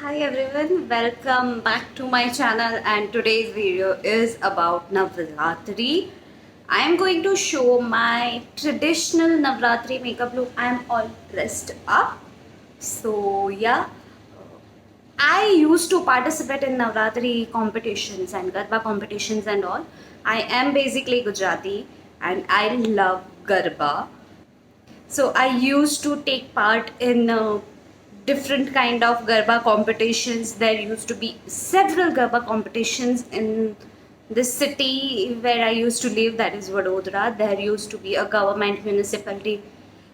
Hi everyone, welcome back to my channel, and today's video is about Navratri. I am going to show my traditional Navratri makeup look. I am all dressed up. So yeah, I used to participate in Navratri competitions and Garba competitions and all. I am basically Gujarati and I love Garba. So I used to take part in different kind of Garba competitions. There used to be several Garba competitions in this city where I used to live, that is Vadodara. There used to be a government municipality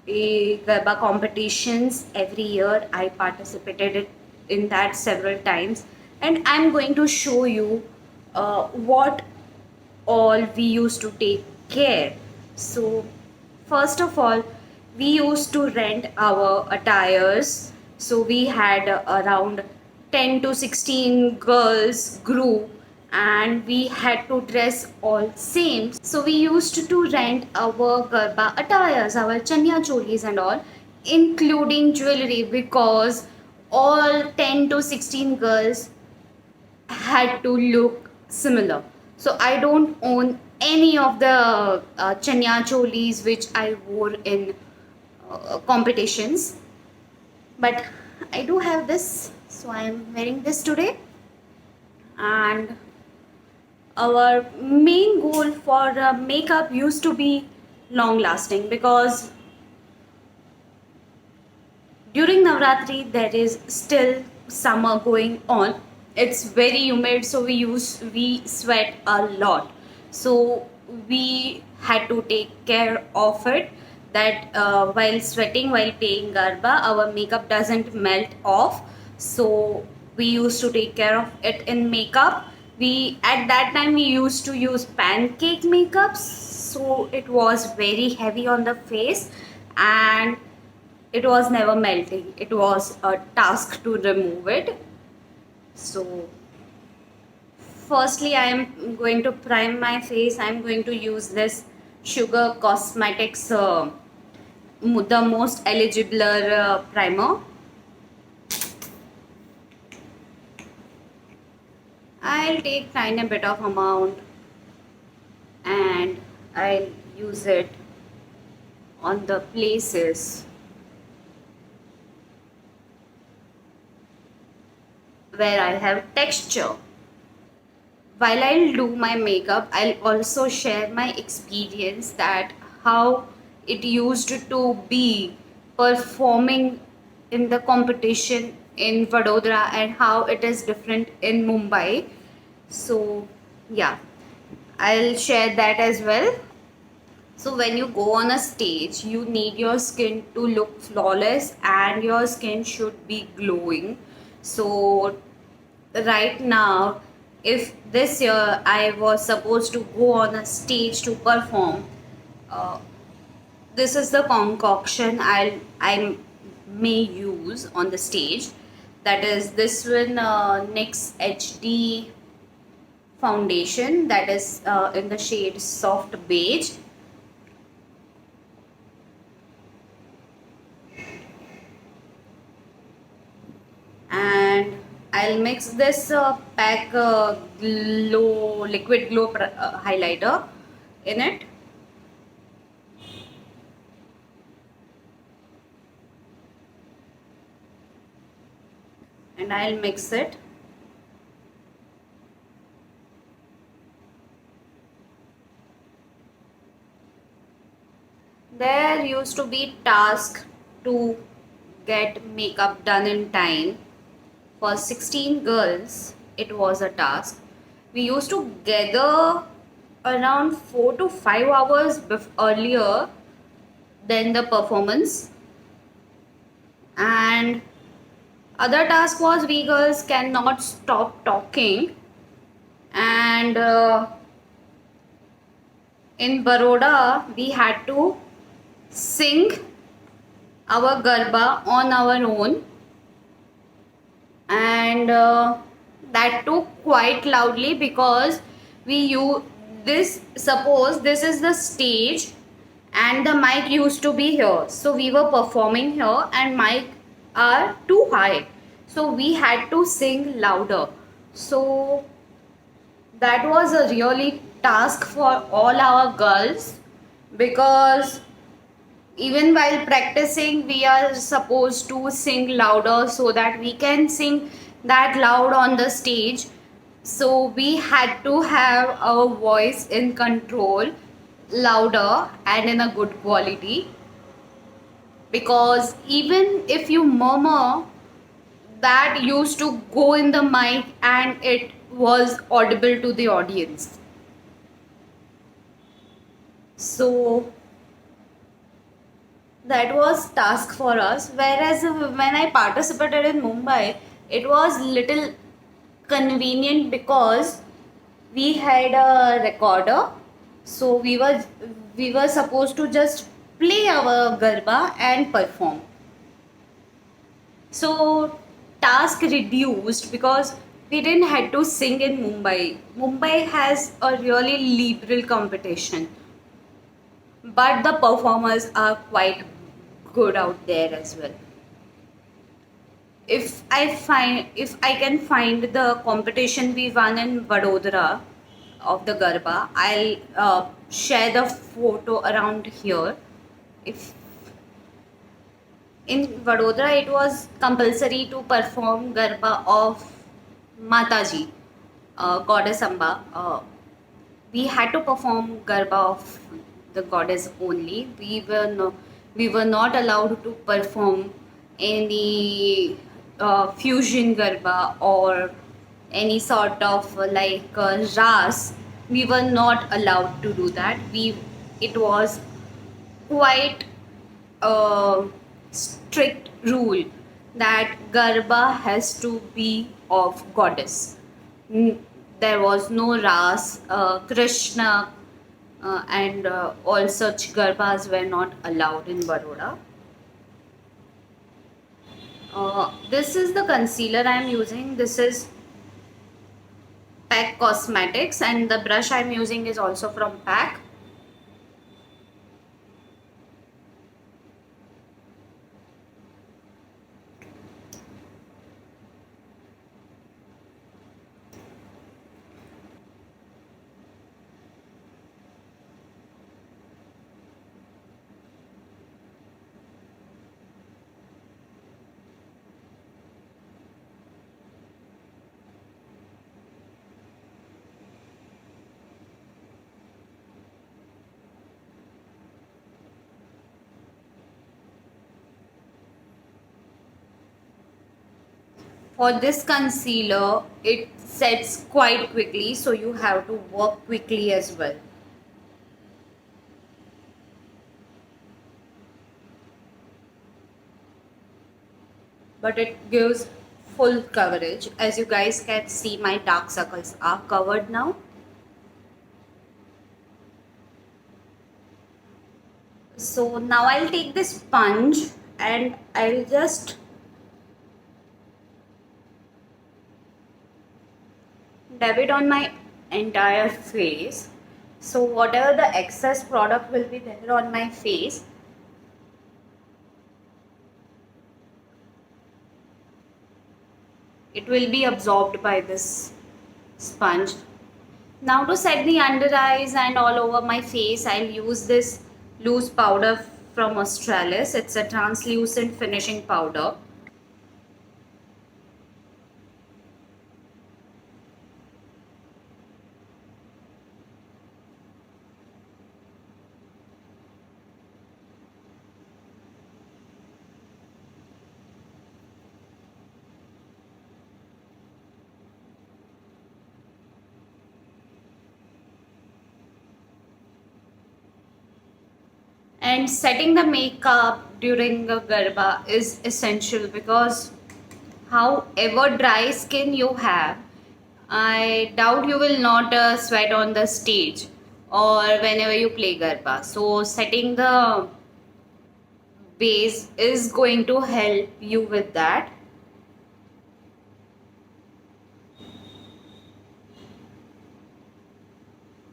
Garba competitions every year. I participated in that several times, and I'm going to show you what all we used to take care. So, first of all, we used to rent our attires. So, we had around 10 to 16 girls group and we had to dress all same. So, we used to rent our Garba attires, our chanya cholis and all, including jewelry, because all 10 to 16 girls had to look similar. So I don't own any of the chanya cholis which I wore in competitions, but I do have this. So I am wearing this today, and our main goal for makeup used to be long lasting, because during Navratri there is still summer going on. It's very humid, so we sweat a lot. So we had to take care of it, that while sweating, while playing Garba, our makeup doesn't melt off. So we used to take care of it in makeup. We At that time we used to use pancake makeup, so it was very heavy on the face, and it was never melting. It was a task to remove it. So firstly, I am going to prime my face. I am going to use this Sugar Cosmetics the most eligible primer. I'll take tiny bit of amount and I'll use it on the places where I have texture. While I'll do my makeup, I'll also share my experience, that how it used to be performing in the competition in Vadodara and how it is different in Mumbai. So yeah, I'll share that as well. So when you go on a stage, you need your skin to look flawless and your skin should be glowing. So right now, if this year I was supposed to go on a stage to perform, uh, this is the concoction I may use on the stage. That is this one, NYX HD foundation, that is in the shade soft beige. And I'll mix this pack glow liquid glow highlighter in it, and I'll mix it. There used to be task to get makeup done in time. For 16 girls, it was a task. We used to gather around 4 to 5 hours earlier than the performance. And other task was, we girls cannot stop talking, and in Baroda we had to sing our Garba on our own, and that too quite loudly, because we use this, suppose this is the stage and the mic used to be here, so we were performing here and mic are too high, so we had to sing louder. So that was a really task for all our girls, because even while practicing we are supposed to sing louder so that we can sing that loud on the stage. So we had to have our voice in control, louder and in a good quality, because even if you murmur, that used to go in the mic and it was audible to the audience. So that was task for us, whereas when I participated in Mumbai, it was little convenient because we had a recorder. So we were supposed to just play our garba and perform. So task reduced because we didn't had to sing in Mumbai. Mumbai has a really liberal competition, but the performers are quite good out there as well. If I can find the competition we won in Vadodara of the Garba, I'll share the photo around here. If in Vadodara it was compulsory to perform Garba of Mataji, Goddess Amba. We had to perform Garba of the goddess only. We were not allowed to perform any fusion Garba or any sort of Ras. We were not allowed to do that. It was quite a strict rule that Garba has to be of goddess. There was no Ras, Krishna, and all such Garbas were not allowed in Baroda. This is the concealer I am using. This is PAC Cosmetics, and the brush I am using is also from PAC. For this concealer, it sets quite quickly, so you have to work quickly as well. But it gives full coverage. As you guys can see, my dark circles are covered now. So now I'll take this sponge and I'll just dab it on my entire face. So whatever the excess product will be there on my face, it will be absorbed by this sponge. Now to set the under eyes and all over my face, I'll use this loose powder from Australis. It's a translucent finishing powder. And setting the makeup during the Garba is essential, because however dry skin you have, I doubt you will not sweat on the stage or whenever you play Garba. So setting the base is going to help you with that.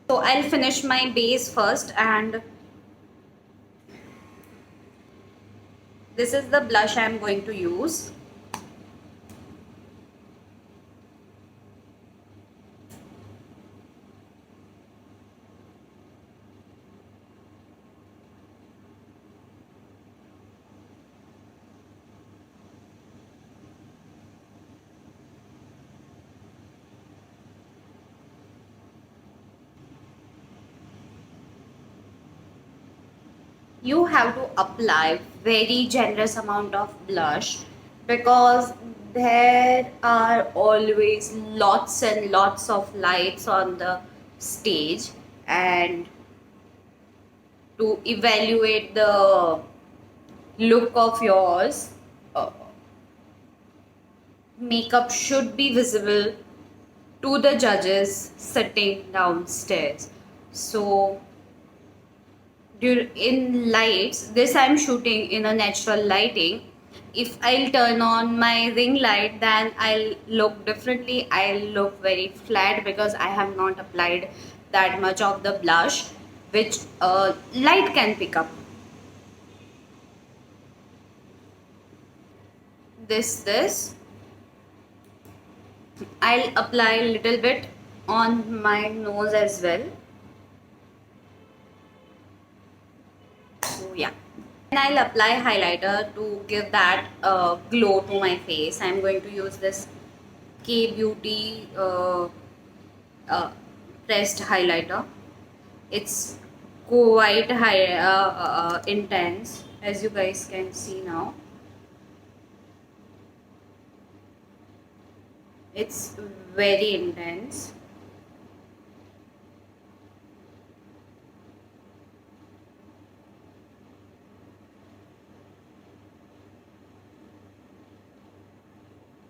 So I'll finish my base first, and this is the blush I am going to use. you have to apply very generous amount of blush, because there are always lots and lots of lights on the stage, and to evaluate the look of yours, uh, makeup should be visible to the judges sitting downstairs. So in lights, this I'm shooting in a natural lighting. If I'll turn on my ring light, then I'll look differently. I'll look very flat because I have not applied that much of the blush which light can pick up. This I'll apply a little bit on my nose as well. So yeah. And I'll apply highlighter to give that glow to my face. I'm going to use this K Beauty uh, pressed highlighter. It's quite intense, as you guys can see now. It's very intense.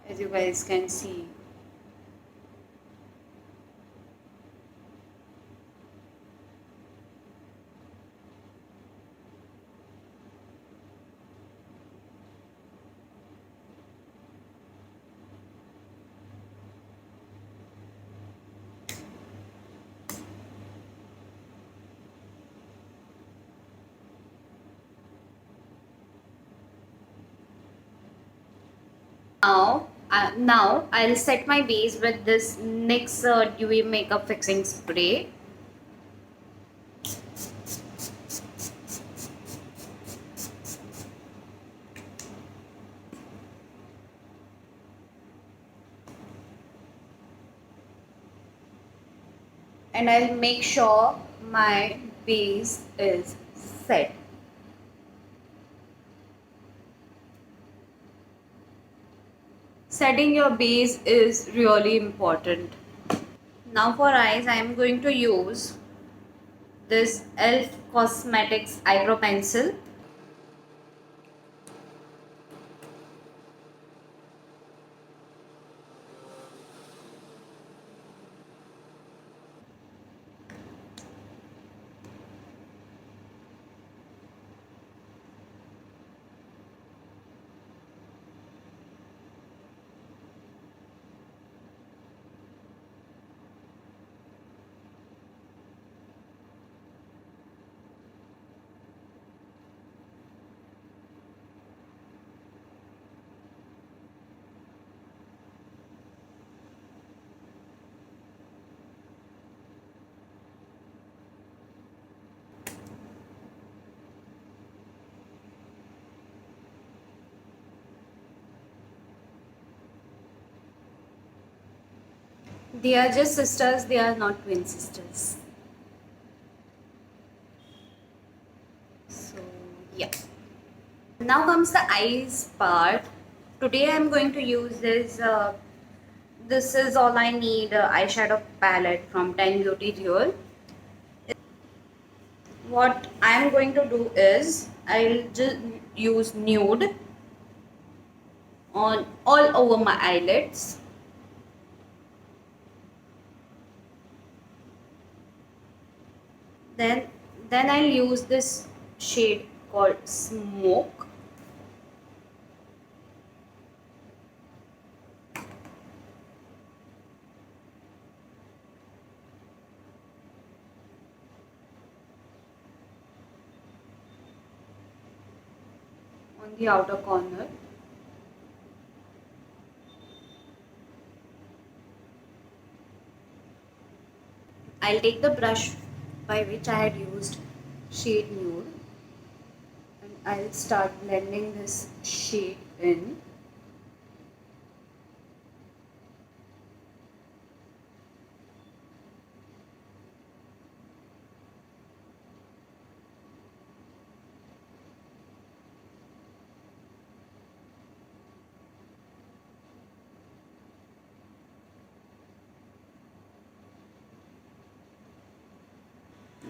As you guys can see. Now I'll set my base with this NYX Dewy Makeup Fixing Spray. And I'll make sure my base is set. Setting your base is really important. Now for eyes, I am going to use this ELF Cosmetics eyebrow pencil. They are just sisters, they are not twin sisters. So, yeah. Now comes the eyes part. Today I am going to use this is all I need eyeshadow palette from 10 Beauty Dual. What I am going to do is I'll just use nude on all over my eyelids. Then I'll use this shade called Smoke. On the outer corner. I'll take the brush by which I had used shade nude, and I'll start blending this shade in.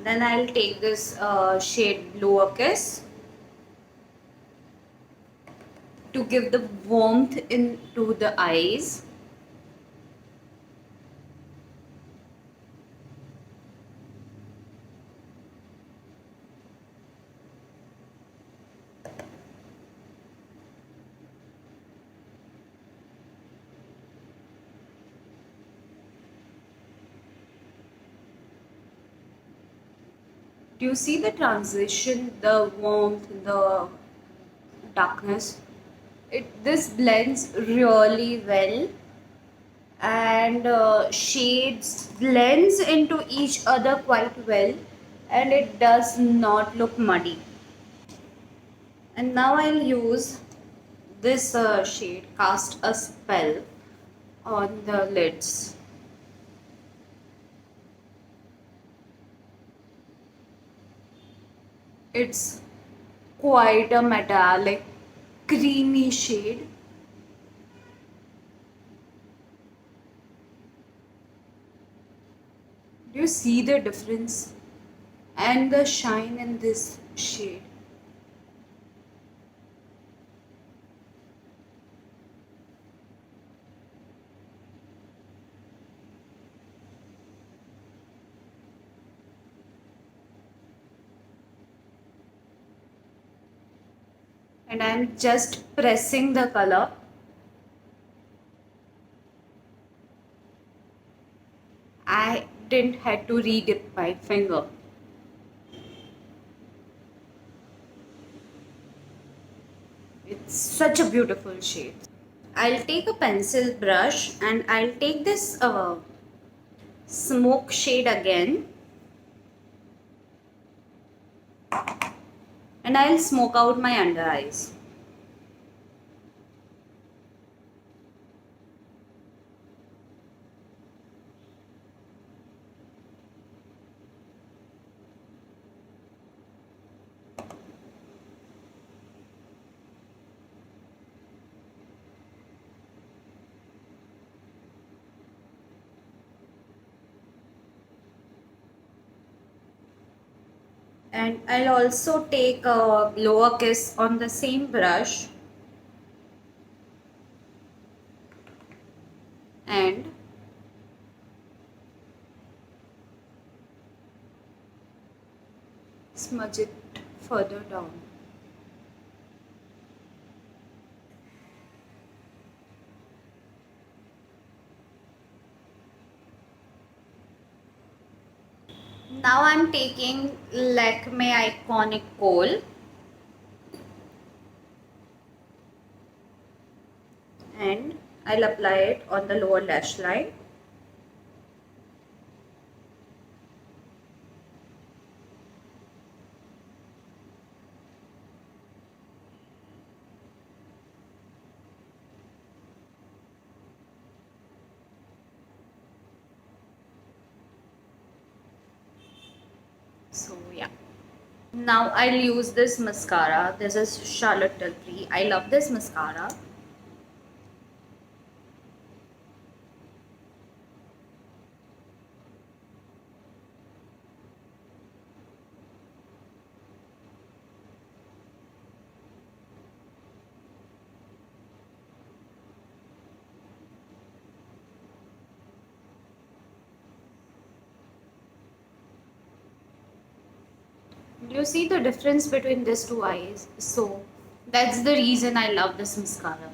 then I'll take this shade Lower Kiss to give the warmth into the eyes. Do you see the transition, the warmth, the darkness? This blends really well, and shades blends into each other quite well, and it does not look muddy. And now I'll use this shade Cast a Spell on the lids. It's quite a metallic creamy shade. Do you see the difference and the shine in this shade? And I'm just pressing the color. I didn't have to re-dip my finger. It's such a beautiful shade. I'll take a pencil brush and I'll take this smoke shade again, and I'll smoke out my under eyes. And I'll also take a Lower Kiss on the same brush and smudge it further down. Now I'm taking Lakme Iconic Kohl and I'll apply it on the lower lash line. So yeah. Now I'll use this mascara. This is Charlotte Tilbury. I love this mascara. Do you see the difference between these two eyes? So that's the reason I love this mascara.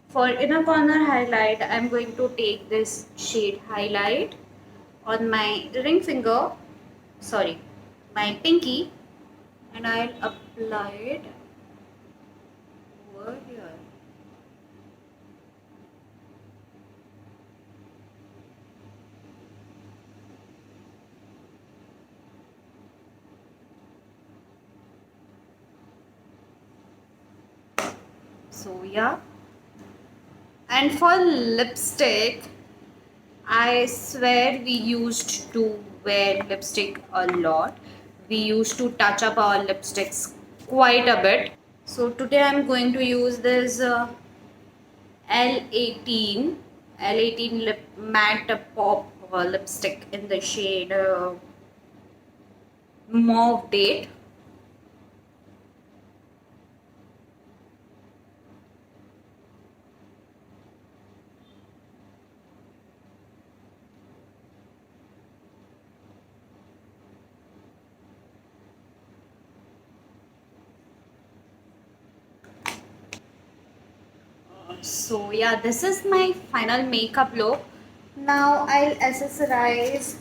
For inner corner highlight, I'm going to take this shade Highlight on my ring finger, sorry, my pinky, and I'll apply it over here. So yeah. And for lipstick, I swear we used to wear lipstick a lot. We used to touch up our lipsticks quite a bit. So today I'm going to use this L18 L18 lip matte pop lipstick in the shade mauve date. So yeah, this is my final makeup look. Now I'll accessorize.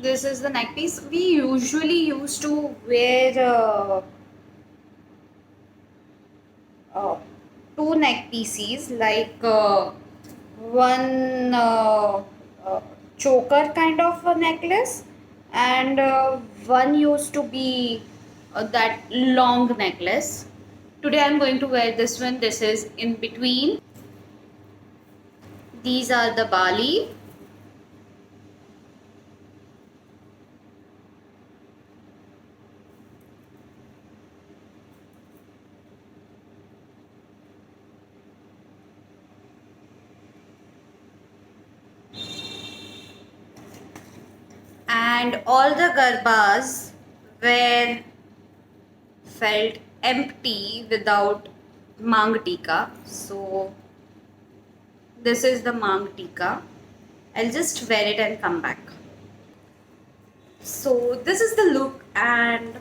This is the neck piece. We usually used to wear uh, two neck pieces, like one choker kind of a necklace, and one used to be that long necklace. Today I'm going to wear this one. This is in between. These are the Bali. And all the garbas were felt empty without Mang Tika. So this is the Mang Tika. I'll just wear it and come back. So this is the look and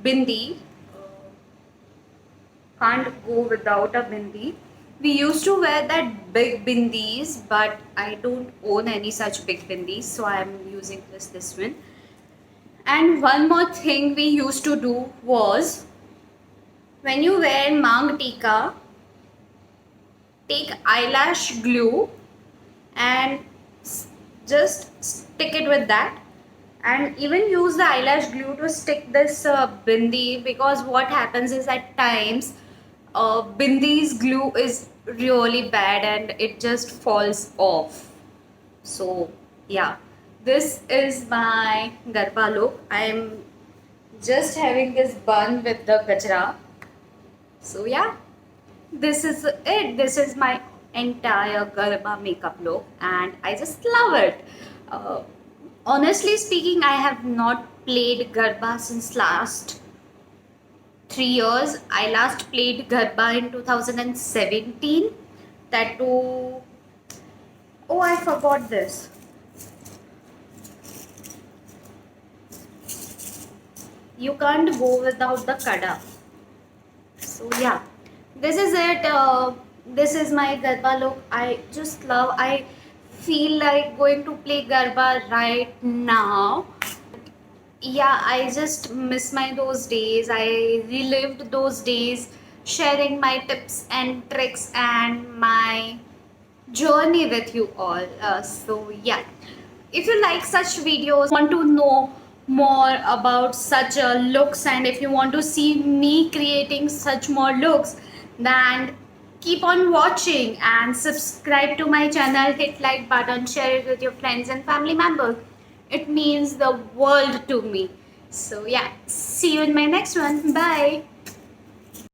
bindi. Can't go without a bindi. We used to wear that big bindis, but I don't own any such big bindis, so I'm using this one. And one more thing we used to do was, when you wear Mang Tika, take eyelash glue and just stick it with that, and even use the eyelash glue to stick this bindi, because what happens is at times bindi's glue is really bad and it just falls off. So yeah, this is my garba look. I am just having this bun with the gajra. So yeah, this is it. This is my entire garba makeup look and I just love it. uh, Honestly speaking, I have not played garba since last 3 years. I last played garba in 2017. That too. Oh, I forgot this. You can't go without the kada. So yeah, this is it. This is my garba look. I just love. I feel like going to play garba right now. Yeah, I just miss my those days. I relived those days, sharing my tips and tricks and my journey with you all. So yeah, if you like such videos, want to know more about such looks, and if you want to see me creating such more looks, then keep on watching and subscribe to my channel. Hit like button, share it with your friends and family members. It means the world to me. So yeah, see you in my next one. Bye.